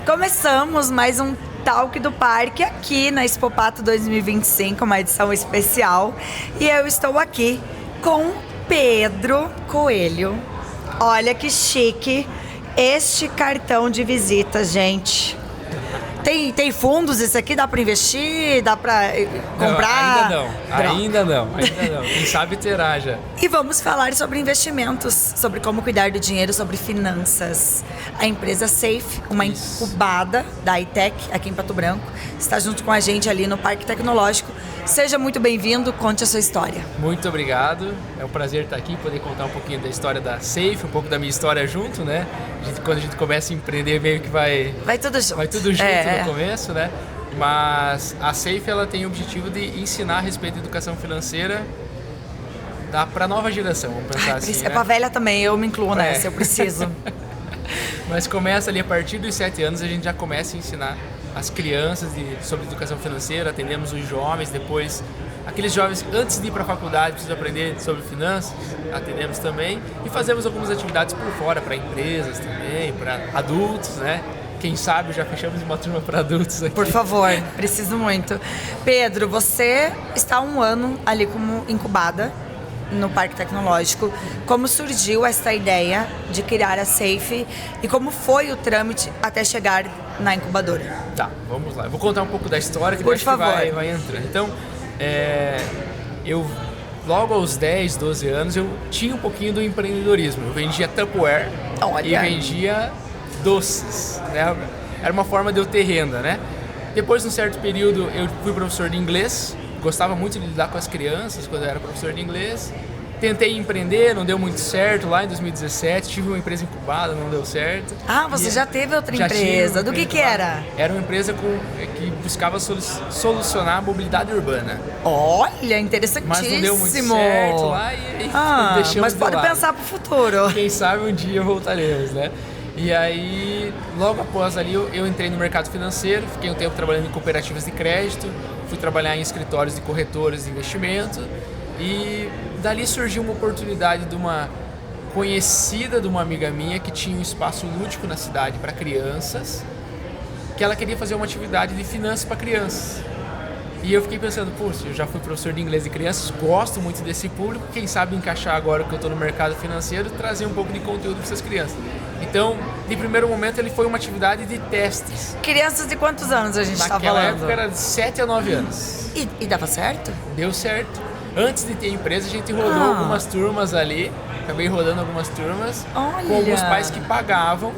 Começamos mais um Talk do Parque aqui na Expopato 2025, uma edição especial. E eu estou aqui com Pedro Coelho. Olha que chique este cartão de visita, gente. Tem fundos isso aqui? Dá para investir? Dá para comprar? Ainda não. Quem sabe terá já. E vamos falar sobre investimentos, sobre como cuidar do dinheiro, sobre finanças. A empresa Safe, uma incubada da iTech aqui em Pato Branco, está junto com a gente ali no Parque Tecnológico. Seja muito bem-vindo, conte a sua história. Muito obrigado, é um prazer estar aqui, poder contar um pouquinho da história da Safe, um pouco da minha história junto, né? Quando a gente começa a empreender, meio que vai tudo junto no começo, né? Mas a Safe, ela tem o objetivo de ensinar a respeito de educação financeira para a nova geração, vamos pensar assim, É né? para a velha também, eu me incluo nessa, eu preciso. Mas começa ali a partir dos 7 anos, a gente já começa a ensinar as crianças sobre educação financeira, atendemos os jovens, depois aqueles jovens que antes de ir para a faculdade precisam aprender sobre finanças, atendemos também e fazemos algumas atividades por fora, para empresas também, para adultos, né? Quem sabe já fechamos uma turma para adultos aqui. Por favor, preciso muito. Pedro, você está há 1 ano ali como incubada no Parque Tecnológico. Como surgiu essa ideia de criar a Safe e como foi o trâmite até chegar na incubadora? Tá, vamos lá. Eu vou contar um pouco da história que Por acho que favor. vai entrando. Então, eu logo aos 10, 12 anos, eu tinha um pouquinho do empreendedorismo. Eu vendia Tupperware e vendia doces, né? Era uma forma de eu ter renda, né? Depois, num certo período, eu fui professor de inglês. Gostava muito de lidar com as crianças quando eu era professor de inglês. Tentei empreender, não deu muito certo. Lá em 2017, tive uma empresa incubada, não deu certo. Ah, você já teve outra empresa. Do que era? Era uma empresa que buscava solucionar a mobilidade urbana. Olha, interessantíssimo. Mas não deu muito certo lá e deixamos mas pode de lado. pensar pro futuro. Quem sabe um dia voltaremos, né? E aí, logo após ali, eu entrei no mercado financeiro, fiquei um tempo trabalhando em cooperativas de crédito, fui trabalhar em escritórios de corretores de investimento e dali surgiu uma oportunidade de uma conhecida de uma amiga minha que tinha um espaço lúdico na cidade para crianças, que ela queria fazer uma atividade de finanças para crianças. E eu fiquei pensando, puxa, eu já fui professor de inglês de crianças, gosto muito desse público, quem sabe encaixar agora que eu estou no mercado financeiro, trazer um pouco de conteúdo para essas crianças. Então, de primeiro momento, ele foi uma atividade de testes. Crianças de quantos anos a gente está falando? Naquela época era de 7 a 9 anos. E dava certo? Deu certo. Antes de ter empresa, a gente rodou algumas turmas ali, acabei rodando algumas turmas, com alguns pais que pagavam.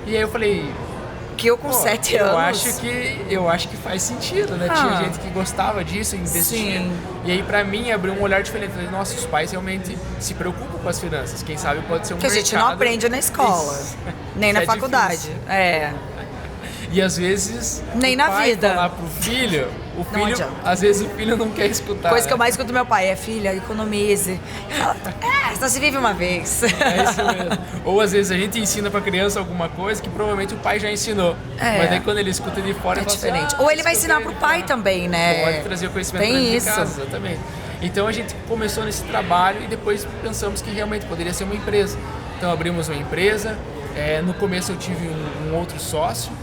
E aí eu falei... Que eu com 7 anos... Eu acho que faz sentido, né? Tinha gente que gostava disso, investia. Sim. E aí, pra mim, abriu um olhar diferente. Falei, nossa, os pais realmente se preocupam com as finanças. Quem sabe pode ser um mercado... Que a gente não aprende na escola, nem na faculdade. Difícil. E às vezes, nem na vida. Falar pro filho, às vezes o filho não quer escutar. Coisa que eu mais escuto do meu pai é: filha, economize. Só se vive uma vez. É isso mesmo. Ou às vezes a gente ensina pra criança alguma coisa que provavelmente o pai já ensinou. Mas daí quando ele escuta de fora, é ele fala diferente. assim, ou ele vai ensinar pro pai também, né? Pode trazer o conhecimento pra dentro de casa, exatamente. Então a gente começou nesse trabalho e depois pensamos que realmente poderia ser uma empresa. Então abrimos uma empresa. No começo eu tive um outro sócio.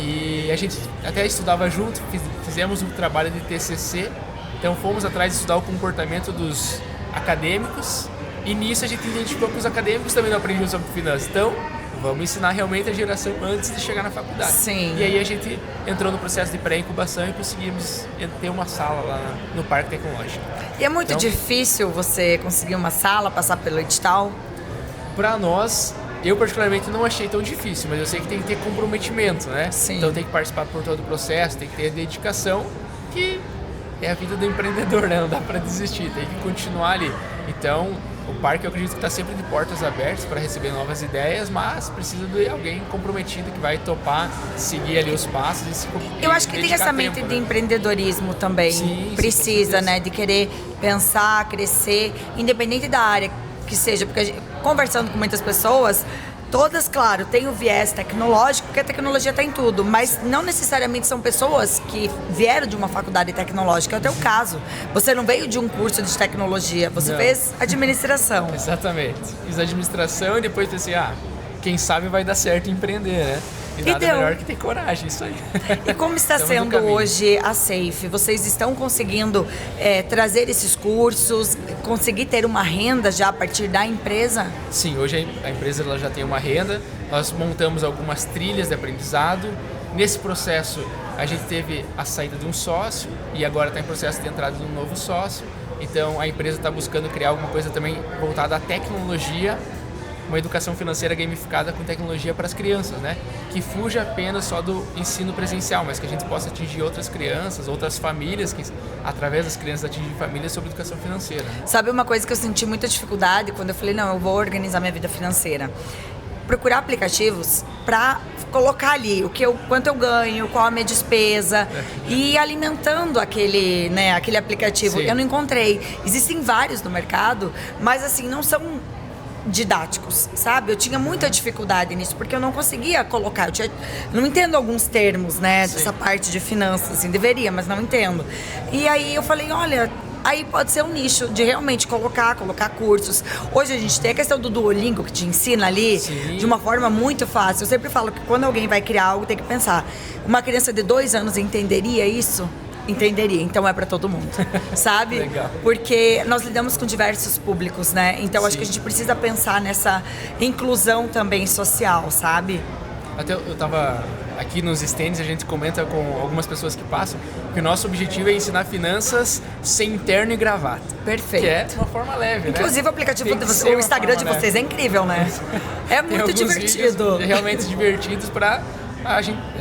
E a gente até estudava junto, fizemos um trabalho de TCC, então fomos atrás de estudar o comportamento dos acadêmicos e nisso a gente identificou que os acadêmicos também não aprendiam sobre finanças, então vamos ensinar realmente a geração antes de chegar na faculdade. Sim. E aí a gente entrou no processo de pré-incubação e conseguimos ter uma sala lá no Parque Tecnológico. E é muito difícil você conseguir uma sala, passar pelo edital? Para nós... Eu particularmente não achei tão difícil, mas eu sei que tem que ter comprometimento, né? Sim. Então tem que participar por todo o processo, tem que ter dedicação, que é a vida do empreendedor, né? Não dá para desistir, tem que continuar ali. Então, o parque eu acredito que está sempre de portas abertas para receber novas ideias, mas precisa de alguém comprometido que vai topar, seguir ali os passos e se Eu acho que tem essa mente de empreendedorismo também. Sim, precisa, né? De querer pensar, crescer, independente da área que seja, porque conversando com muitas pessoas, todas, claro, têm o viés tecnológico, porque a tecnologia está em tudo, mas não necessariamente são pessoas que vieram de uma faculdade tecnológica. É o teu caso. Você não veio de um curso de tecnologia, você fez administração. Exatamente. Fiz administração e depois pensei, quem sabe vai dar certo empreender, né? E nada melhor que ter coragem, isso aí. E como está sendo hoje a Safe? Vocês estão conseguindo trazer esses cursos, conseguir ter uma renda já a partir da empresa? Sim, hoje a empresa ela já tem uma renda, nós montamos algumas trilhas de aprendizado. Nesse processo, a gente teve a saída de um sócio e agora está em processo de entrada de um novo sócio. Então, a empresa está buscando criar alguma coisa também voltada à tecnologia, uma educação financeira gamificada com tecnologia para as crianças, né? Que fuja apenas só do ensino presencial, mas que a gente possa atingir outras crianças, outras famílias, que através das crianças atingir famílias sobre educação financeira. Sabe uma coisa que eu senti muita dificuldade quando eu falei, não, eu vou organizar minha vida financeira? Procurar aplicativos para colocar ali quanto eu ganho, qual a minha despesa e ir alimentando aquele aplicativo. Sim. Eu não encontrei. Existem vários no mercado, mas assim, não são didáticos, sabe? Eu tinha muita dificuldade nisso, porque eu não conseguia colocar. Não entendo alguns termos, né? Sim. Dessa parte de finanças, assim, deveria, mas não entendo. E aí eu falei, olha, aí pode ser um nicho de realmente colocar cursos. Hoje a gente tem a questão do Duolingo, que te ensina ali. Sim. De uma forma muito fácil. Eu sempre falo que quando alguém vai criar algo, tem que pensar, uma criança de 2 anos entenderia isso? Entenderia, então é para todo mundo, sabe? Legal. Porque nós lidamos com diversos públicos, né? Então acho que a gente precisa pensar nessa inclusão também social, sabe? Até eu tava aqui nos stands, a gente comenta com algumas pessoas que passam que o nosso objetivo é ensinar finanças sem terno e gravata. Perfeito. Que é uma forma leve, inclusive, né? o aplicativo o Instagram de vocês é incrível, né? É muito divertido. Realmente divertidos para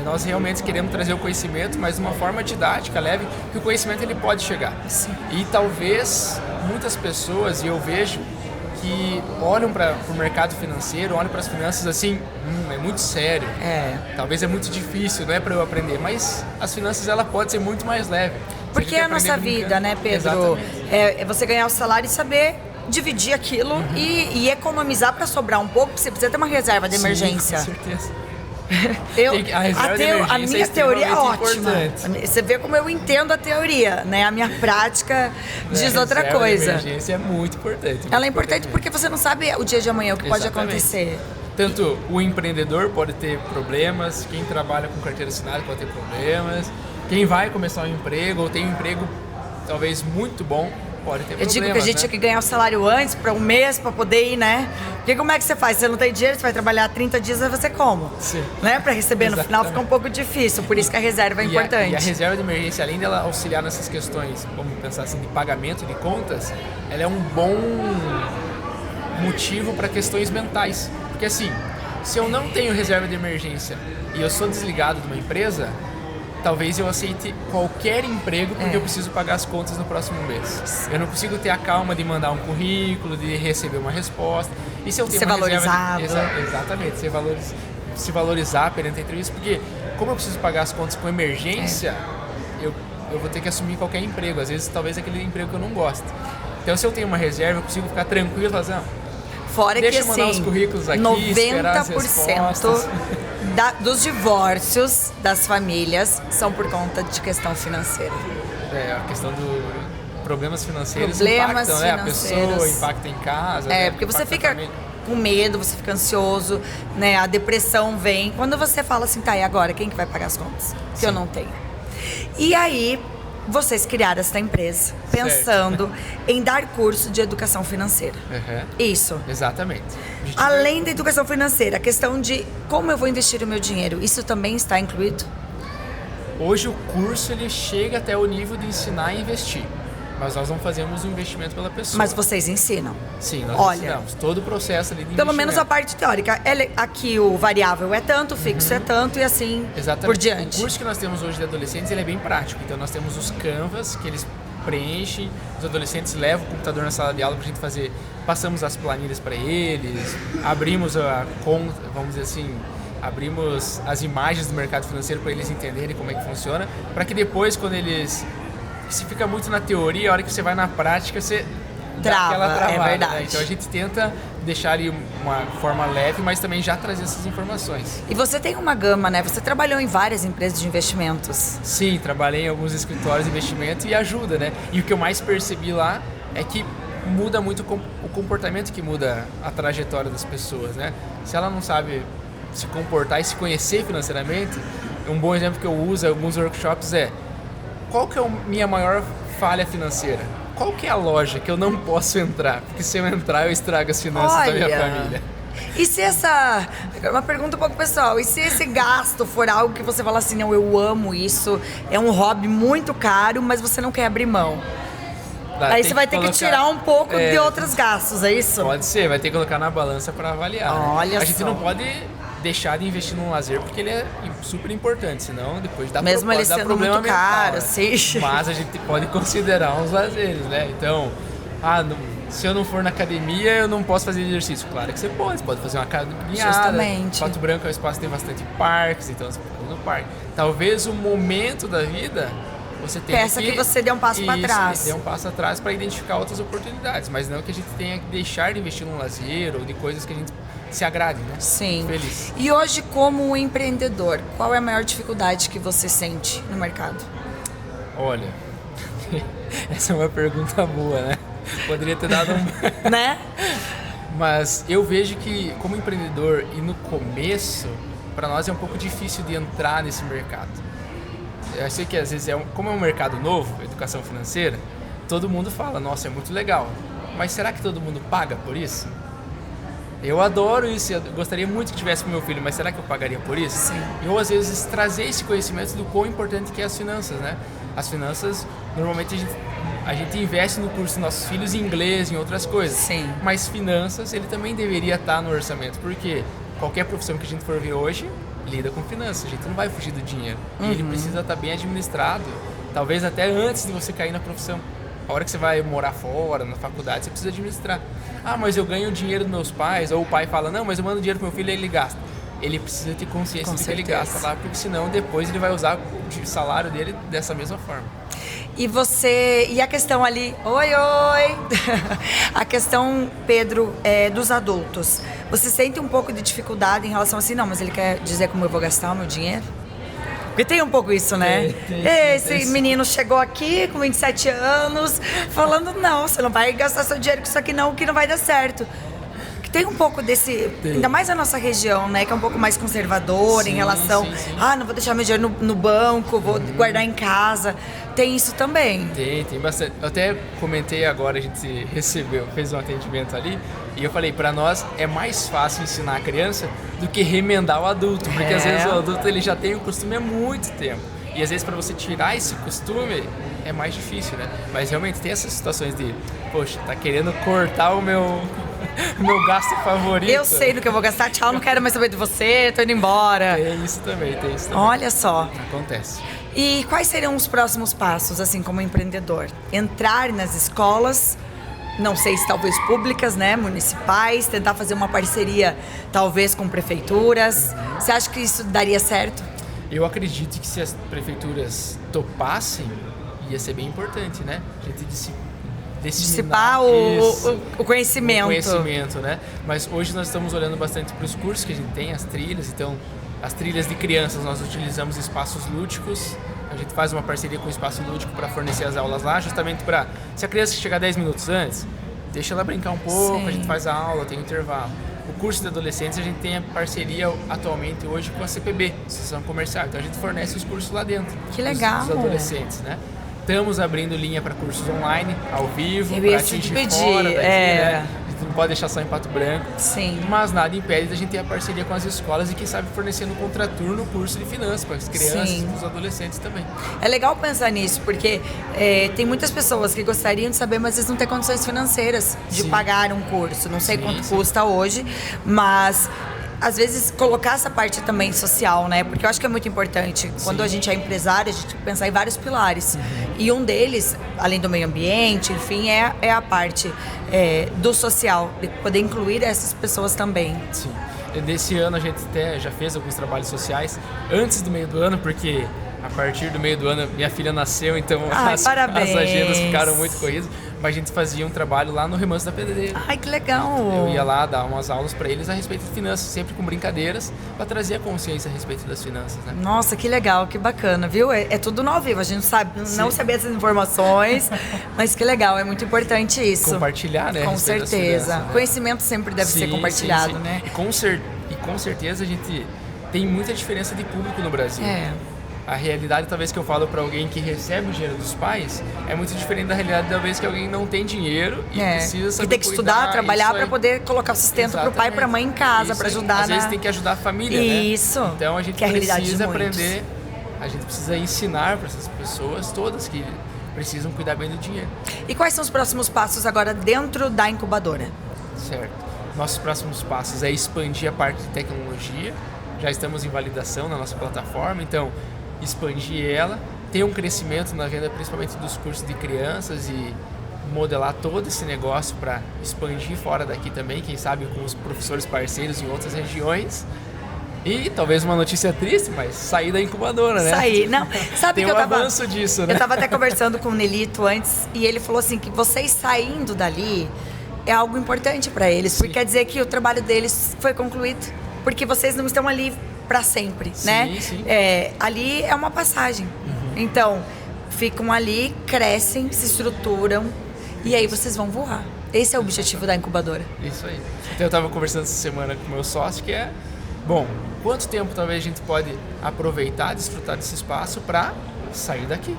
nós realmente queremos trazer o conhecimento, mas de uma forma didática, leve, que o conhecimento ele pode chegar. Sim. E talvez muitas pessoas, e eu vejo, que olham para o mercado financeiro, olham para as finanças assim, é muito sério. Talvez é muito difícil, não é para eu aprender, mas as finanças ela pode ser muito mais leve. Porque é a nossa vida, né, Pedro? Exatamente. É você ganhar o salário e saber dividir aquilo e economizar para sobrar um pouco, porque você precisa ter uma reserva de emergência. Sim, com certeza. A minha teoria é ótima. Importante. Você vê como eu entendo a teoria, né? A minha prática diz outra coisa. A emergência é muito importante. Ela é importante porque você não sabe o dia de amanhã o que pode acontecer. Tanto o empreendedor pode ter problemas, quem trabalha com carteira assinada pode ter problemas, quem vai começar um emprego ou tem um emprego talvez muito bom pode ter problemas. Eu digo que a gente tinha que ganhar o salário antes, para um mês, para poder ir, né? Porque como é que você faz? Você não tem dinheiro, você vai trabalhar 30 dias, aí você como? Sim. Né? Para receber no final fica um pouco difícil, por isso que a reserva é importante. E a reserva de emergência, além dela auxiliar nessas questões, vamos pensar assim, de pagamento de contas, ela é um bom motivo para questões mentais. Porque assim, se eu não tenho reserva de emergência e eu sou desligado de uma empresa, talvez eu aceite qualquer emprego porque eu preciso pagar as contas no próximo mês. Eu não consigo ter a calma de mandar um currículo, de receber uma resposta. E se eu tenho ser valorizado. Exatamente, se valorizar perante a entrevista, porque como eu preciso pagar as contas com emergência, eu vou ter que assumir qualquer emprego. Às vezes, talvez aquele emprego que eu não gosto. Então, se eu tenho uma reserva, eu consigo ficar tranquilo e falar, fora deixa que, eu mandar assim, os currículos aqui, 90% dos divórcios das famílias são por conta de questão financeira. A questão do problemas financeiros impactam, né? A pessoa impacta em casa. Porque você fica com medo, você fica ansioso, né? A depressão vem. Quando você fala assim, tá, e agora? Quem que vai pagar as contas? Que eu não tenho. E aí, vocês criaram essa empresa pensando em dar curso de educação financeira. Isso. Exatamente. Além da educação financeira, a questão de como eu vou investir o meu dinheiro, isso também está incluído? Hoje o curso ele chega até o nível de ensinar a investir. Mas nós não fazemos o investimento pela pessoa. Mas vocês ensinam? Sim, nós ensinamos. Todo o processo ali de pelo menos a parte teórica. Aqui o variável é tanto, o fixo é tanto e assim por diante. O curso que nós temos hoje de adolescentes ele é bem prático. Então nós temos os canvas que eles preenchem, os adolescentes levam o computador na sala de aula para a gente fazer, passamos as planilhas para eles, abrimos a conta, vamos dizer assim, abrimos as imagens do mercado financeiro para eles entenderem como é que funciona, para que depois quando eles... Se fica muito na teoria, a hora que você vai na prática, você dá aquela travada. É verdade. Né? Então a gente tenta deixar ali uma forma leve, mas também já trazer essas informações. E você tem uma gama, né? Você trabalhou em várias empresas de investimentos. Sim, trabalhei em alguns escritórios de investimento e ajuda, né? E o que eu mais percebi lá é que muda muito o comportamento, que muda a trajetória das pessoas, né? Se ela não sabe se comportar e se conhecer financeiramente, um bom exemplo que eu uso em alguns workshops é: qual que é a minha maior falha financeira? Qual que é a loja que eu não posso entrar? Porque se eu entrar, eu estrago as finanças da minha família. E se uma pergunta um pouco pessoal, e se esse gasto for algo que você fala assim, não, eu amo isso, é um hobby muito caro, mas você não quer abrir mão? Aí você vai ter que tirar um pouco de outros gastos, é isso? Pode ser, vai ter que colocar na balança para avaliar. Olha A gente não pode deixar de investir num lazer porque ele é super importante, senão depois dá mesmo ele sendo problema muito mental, caro, né? sim. Mas a gente pode considerar uns lazeres, né? Então, se eu não for na academia, eu não posso fazer exercício. Claro que você pode fazer uma caminhada. Justamente. Pato Branco é um espaço que tem bastante parques, então você pode ir no parque. Talvez o momento da vida você tenha que você dê um passo para trás. Dê um passo atrás para identificar outras oportunidades, mas não que a gente tenha que deixar de investir num lazer ou de coisas que a gente se agrade, né? Sim. Feliz. E hoje, como empreendedor, qual é a maior dificuldade que você sente no mercado? Olha, essa é uma pergunta boa, né? Poderia ter dado né? Mas eu vejo que, como empreendedor e no começo, para nós é um pouco difícil de entrar nesse mercado. Eu sei que às vezes, como é um mercado novo, educação financeira, todo mundo fala, nossa, é muito legal. Mas será que todo mundo paga por isso? Eu adoro isso, eu gostaria muito que tivesse com meu filho, mas será que eu pagaria por isso? Sim. Eu, às vezes, trazer esse conhecimento do quão importante que é as finanças, né? As finanças, normalmente a gente investe no curso dos nossos filhos em inglês, em outras coisas. Sim. Mas finanças, ele também deveria estar no orçamento, porque qualquer profissão que a gente for ver hoje lida com finanças, a gente não vai fugir do dinheiro. E ele precisa estar bem administrado, talvez até antes de você cair na profissão. A hora que você vai morar fora, na faculdade, você precisa administrar. Mas eu ganho dinheiro dos meus pais, ou o pai fala, não, mas eu mando dinheiro pro meu filho e ele gasta. Ele precisa ter consciência de que ele gasta lá, porque senão depois ele vai usar o salário dele dessa mesma forma. E a questão ali, oi, a questão, Pedro, dos adultos. Você sente um pouco de dificuldade em relação assim, não, mas ele quer dizer como eu vou gastar o meu dinheiro? Porque tem um pouco isso, né? Esse menino chegou aqui com 27 anos, falando, não, você não vai gastar seu dinheiro com isso aqui não, que não vai dar certo. Tem um pouco desse, ainda mais na nossa região, né, que é um pouco mais conservadora em relação, não vou deixar meu dinheiro no banco, vou guardar em casa. Tem isso também? Tem bastante. Eu até comentei agora, a gente fez um atendimento ali, e eu falei, para nós é mais fácil ensinar a criança do que remendar o adulto, porque às vezes o adulto ele já tem o costume há muito tempo. E às vezes para você tirar esse costume é mais difícil, né? Mas realmente tem essas situações de, poxa, tá querendo cortar o meu gasto favorito. Eu sei do que eu vou gastar, tchau, não quero mais saber de você, tô indo embora. Tem isso também. Olha só. Acontece. E quais seriam os próximos passos, assim, como empreendedor? Entrar nas escolas, não sei se talvez públicas, né, municipais, tentar fazer uma parceria, talvez, com prefeituras. Você acha que isso daria certo? Eu acredito que se as prefeituras topassem, ia ser bem importante, né? A gente dissipar o conhecimento. O conhecimento, né? Mas hoje nós estamos olhando bastante para os cursos que a gente tem, as trilhas. Então, as trilhas de crianças, nós utilizamos espaços lúdicos. A gente faz uma parceria com o espaço lúdico para fornecer as aulas lá, justamente para, se a criança chegar 10 minutos antes, deixa ela brincar um pouco, a gente faz a aula, tem um intervalo. O curso de adolescentes, a gente tem a parceria atualmente hoje com a CPB, Associação Comercial. Então, a gente fornece os cursos lá dentro. Que legal! Os adolescentes, né? Estamos abrindo linha para cursos online, ao vivo, para atingir fora daqui, né? A gente não pode deixar só em Pato Branco. Sim. Mas nada impede da gente ter a parceria com as escolas e quem sabe fornecendo um contraturno curso de finanças para as crianças e os adolescentes também. É legal pensar nisso, porque tem muitas pessoas que gostariam de saber, mas eles não têm condições financeiras de pagar um curso. Não sei quanto custa hoje, mas às vezes colocar essa parte também social, né? Porque eu acho que é muito importante. Quando a gente é empresário, a gente tem que pensar em vários pilares. E um deles, além do meio ambiente, enfim, é a parte do social, de poder incluir essas pessoas também. Sim. Nesse ano a gente até já fez alguns trabalhos sociais antes do meio do ano, porque a partir do meio do ano minha filha nasceu, então as agendas ficaram muito corridas. Mas a gente fazia um trabalho lá no Remanso da Pedreira. Ai, que legal! Eu ia lá dar umas aulas para eles a respeito de finanças, sempre com brincadeiras, para trazer a consciência a respeito das finanças, né? Nossa, que legal, que bacana, viu? É tudo no ao vivo, a gente não sabia essas informações, mas que legal, é muito importante isso. Compartilhar, né? Com certeza. Finanças, né? Conhecimento sempre deve ser compartilhado, né? E com certeza a gente tem muita diferença de público no Brasil. A realidade, talvez, que eu falo para alguém que recebe o dinheiro dos pais é muito diferente da realidade, talvez, que alguém não tem dinheiro e precisa saber que tem que estudar, trabalhar para poder colocar o sustento para o pai e para a mãe em casa, para ajudar. Às vezes tem que ajudar a família, Isso. né? Então a gente precisa aprender, a gente precisa ensinar para essas pessoas todas que precisam cuidar bem do dinheiro. E quais são os próximos passos agora dentro da incubadora? Certo. Nossos próximos passos é expandir a parte de tecnologia. Já estamos em validação na nossa plataforma, então expandir ela, ter um crescimento na venda principalmente dos cursos de crianças e modelar todo esse negócio para expandir fora daqui também, quem sabe com os professores parceiros em outras regiões. E talvez uma notícia triste, mas sair da incubadora, né? Não, sabe tem que avanço disso, né? Eu tava até conversando com o Nelito antes e ele falou assim que vocês saindo dali é algo importante para eles, porque quer dizer que o trabalho deles foi concluído, porque vocês não estão ali para sempre, né? Sim. Ali é uma passagem. Então, ficam ali, crescem, se estruturam e aí vocês vão voar. Esse é o objetivo da incubadora. Isso aí. Então, eu estava conversando essa semana com o meu sócio, que é, bom, quanto tempo talvez a gente pode aproveitar, desfrutar desse espaço para sair daqui?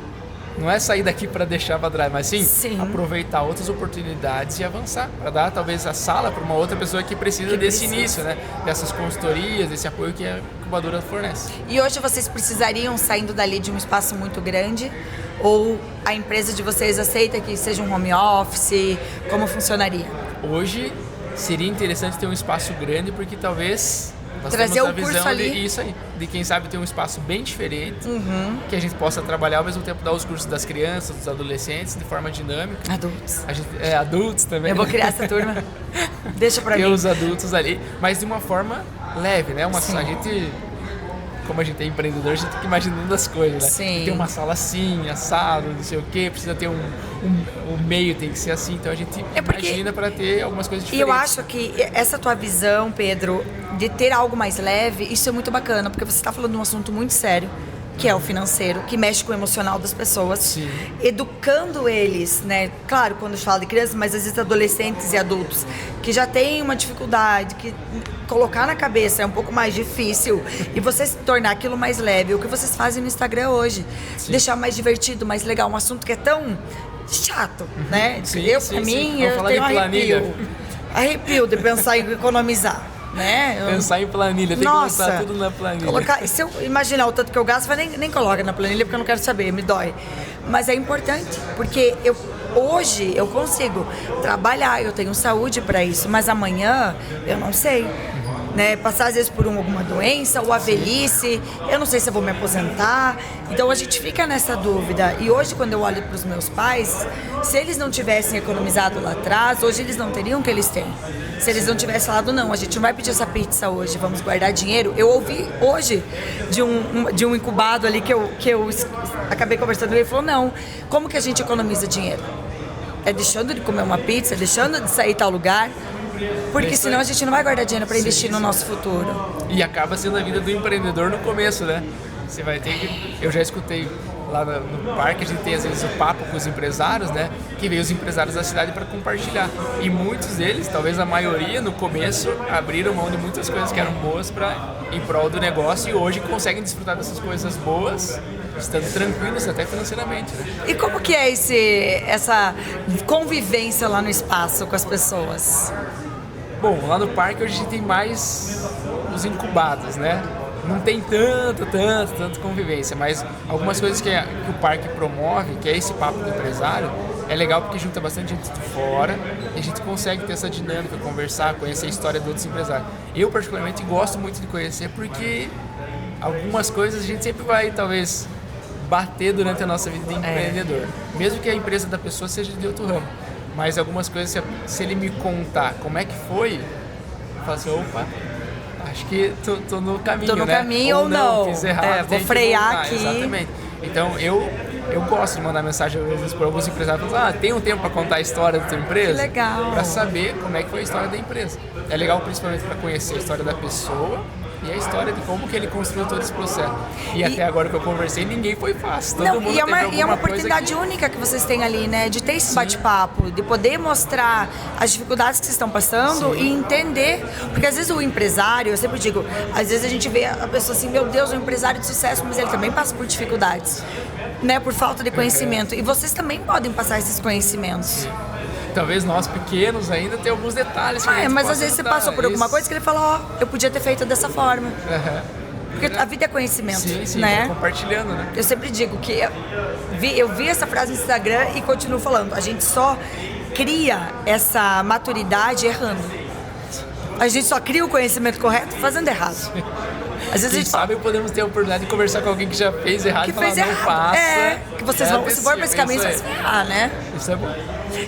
Não é sair daqui para deixar para trás, mas sim aproveitar outras oportunidades e avançar, para dar talvez a sala para uma outra pessoa que precisa desse início, né? Dessas consultorias, desse apoio que a incubadora fornece. E hoje vocês precisariam, saindo dali de um espaço muito grande, ou a empresa de vocês aceita que seja um home office? Como funcionaria? Hoje seria interessante ter um espaço grande, porque talvez nós trazer temos a o curso visão ali. Isso aí, de quem sabe ter um espaço bem diferente, que a gente possa trabalhar ao mesmo tempo, dar os cursos das crianças, dos adolescentes, de forma dinâmica. Adultos. Adultos também. Eu vou criar essa turma. Deixa pra mim. Ter os adultos ali, mas de uma forma leve, né? A gente, como a gente é empreendedor, a gente fica imaginando as coisas, né? Sim. Tem uma sala assim, assado, não sei o quê, precisa ter um meio, tem que ser assim, então a gente imagina para ter algumas coisas diferentes. E eu acho que essa tua visão, Pedro, de ter algo mais leve, isso é muito bacana, porque você está falando de um assunto muito sério, que é o financeiro, que mexe com o emocional das pessoas. Sim. Educando eles, né? Claro, quando a gente fala de crianças, mas às vezes adolescentes e adultos, que já têm uma dificuldade, que colocar na cabeça é um pouco mais difícil, e você se tornar aquilo mais leve, o que vocês fazem no Instagram hoje. Deixar mais divertido, mais legal, um assunto que é tão chato, né? Pra mim, eu tenho arrepio de pensar em economizar. Né? Pensar em planilha, tem que botar tudo na planilha. Se eu imaginar o tanto que eu gasto, nem coloca na planilha, porque eu não quero saber, me dói. Mas é importante, porque hoje eu consigo trabalhar, eu tenho saúde para isso, mas amanhã eu não sei. Né? Passar às vezes por alguma doença ou a velhice, eu não sei se eu vou me aposentar. Então a gente fica nessa dúvida. E hoje, quando eu olho para os meus pais, se eles não tivessem economizado lá atrás, hoje eles não teriam o que eles têm. Se eles não tivessem falado, não, a gente não vai pedir essa pizza hoje, vamos guardar dinheiro. Eu ouvi hoje de um incubado ali que eu acabei conversando, ele falou, não, como que a gente economiza dinheiro? É deixando de comer uma pizza, deixando de sair tal lugar. Porque senão a gente não vai guardar dinheiro para investir no nosso futuro. E acaba sendo a vida do empreendedor no começo, né? Você vai ter que... Eu já escutei lá no parque, a gente tem às vezes o papo com os empresários, né? Que veio os empresários da cidade para compartilhar. E muitos deles, talvez a maioria, no começo, abriram mão de muitas coisas que eram boas em prol do negócio e hoje conseguem desfrutar dessas coisas boas, estando tranquilos até financeiramente. Né? E como que é essa convivência lá no espaço com as pessoas? Bom, lá no parque hoje a gente tem mais os incubados, né? Não tem tanto convivência, mas algumas coisas que o parque promove, que é esse papo do empresário, é legal porque junta bastante gente de fora e a gente consegue ter essa dinâmica, conversar, conhecer a história de outros empresários. Eu, particularmente, gosto muito de conhecer porque algumas coisas a gente sempre vai, talvez, bater durante a nossa vida de empreendedor. Mesmo que a empresa da pessoa seja de outro ramo. Mas algumas coisas, se ele me contar como é que foi, eu falo assim, opa, acho que tô no caminho, Tô no caminho ou não. Fiz errado, vou frear aqui. Exatamente. Então, eu gosto de mandar mensagem, às vezes, para alguns empresários, tem um tempo para contar a história da tua empresa? Que legal. Para saber como é que foi a história da empresa. É legal, principalmente, para conhecer a história da pessoa a história de como que ele construiu todo esse processo. E até agora que eu conversei, ninguém foi fácil. Todo mundo e é uma teve alguma oportunidade única que vocês têm ali, né? De ter esse bate-papo, de poder mostrar as dificuldades que vocês estão passando e entender. Porque às vezes o empresário, eu sempre digo, às vezes a gente vê a pessoa assim, meu Deus, um empresário de sucesso, mas ele também passa por dificuldades, né? Por falta de conhecimento. E vocês também podem passar esses conhecimentos. Talvez nós pequenos ainda tem alguns detalhes que a gente Mas possa às vezes você ajudar. passou por alguma coisa que ele fala, eu podia ter feito dessa forma. Porque a vida é conhecimento, Sim, né? compartilhando, né? Eu sempre digo que eu vi essa frase no Instagram e continuo falando. A gente só cria essa maturidade errando. A gente só cria o conhecimento correto fazendo errado. Às vezes a Quem gente sabe podemos ter a oportunidade de conversar com alguém que já fez errado que e falar, fez não errado. faça. Que vocês vão, se for pra esse caminho, vocês vão se ferrar, né? Isso é bom.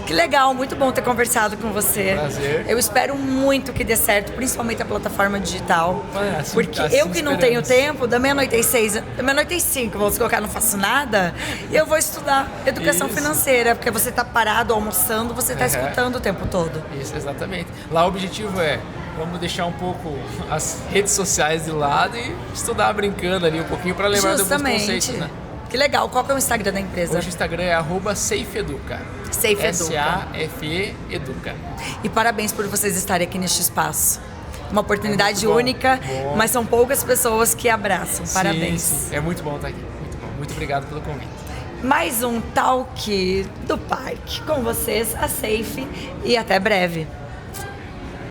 Que legal, muito bom ter conversado com você. Prazer. Eu espero muito que dê certo, principalmente a plataforma digital. Porque assim eu que não tenho esperamos. tempo, da meia-noite às 6, da meia-noite às 5, vamos colocar, não faço nada, eu vou estudar educação Isso. financeira, porque você tá parado almoçando, você tá escutando o tempo todo. Isso, exatamente. Lá o objetivo é, vamos deixar um pouco as redes sociais de lado e estudar brincando ali um pouquinho para lembrar de alguns conceitos, né? Que legal. Qual que é o Instagram da empresa? Hoje o Instagram é @safeeduca. Safe Educa. SAFE Educa. E parabéns por vocês estarem aqui neste espaço. Uma oportunidade bom, única, bom. mas são poucas pessoas que abraçam. Parabéns. Sim. É muito bom estar aqui. Muito bom. Muito obrigado pelo convite. Mais um Talk do Parque. Com vocês, a Safe, e até breve.